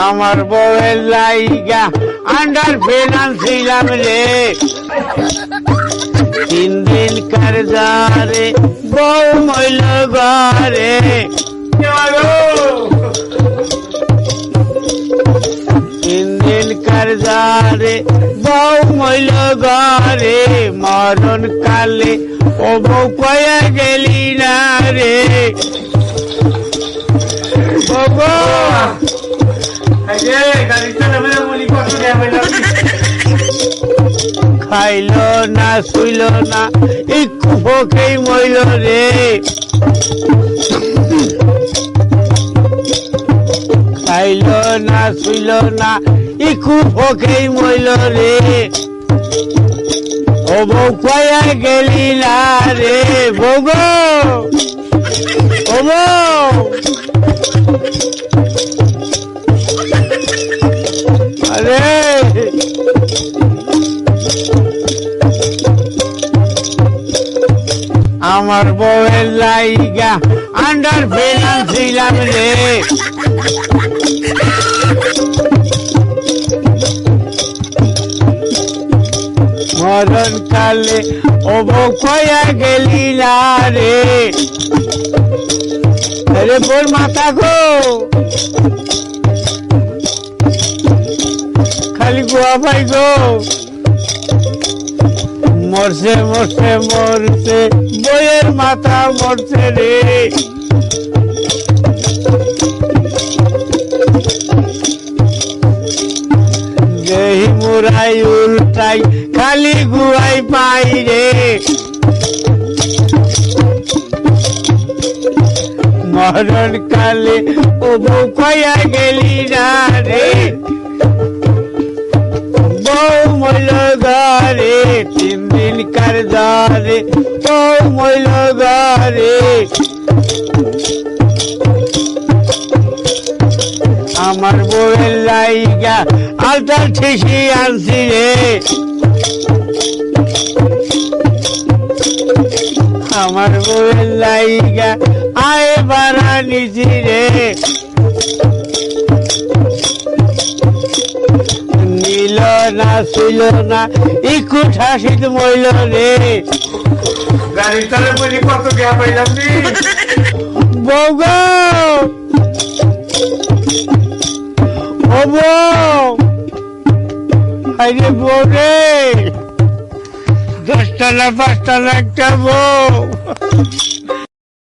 আমার বউয়ের লাইগা আন্ডার ফিনান্স ছিলাম রে 3 দিন কারজারে বউ মইল ঘরে 3 দিন কারজারে বউ মইল ঘরে মরণ কালে ও বউ কয়া গেলি না রে খাইল না শুইল না একটু ভোকেই মইল রে খাইল না শুইল না একটু ভোকেই মইল রে ও বউ কয়া গেলি না রে বউ গো ও বউ আরে আমার বউয়ের লাইগা আন্ডার ফিনান্স ছিলাম রে মরণ কালে ও বউ কয়া গেলি না রে আরে বোর মাথা গো খালি গোয়া ভাই গো মরছে মরছে মরছে বইয়ের মাথা মরছে রে দেহি মুরাই উল্টাই খালি গুয়াই পাই রে মরণ কালে ও বউ কয়া গেলি না রে বউ মইল ঘরে 3 দিন কারজারে বউ মইল ঘরে আমার বউয়ের লাইগা আলতাল ঠিসি আনছি রে আমার বউয়ের লাইগা আয় বাড়া নিছি রে নীল না শুইল না একটু ঠাসিত মইল রে গাড়ির তালে বলি কত গ্যাপ পাইলাম নি বউ গো ও বউ আরে বউ রে 10 তলা 5 তলা একটা বউ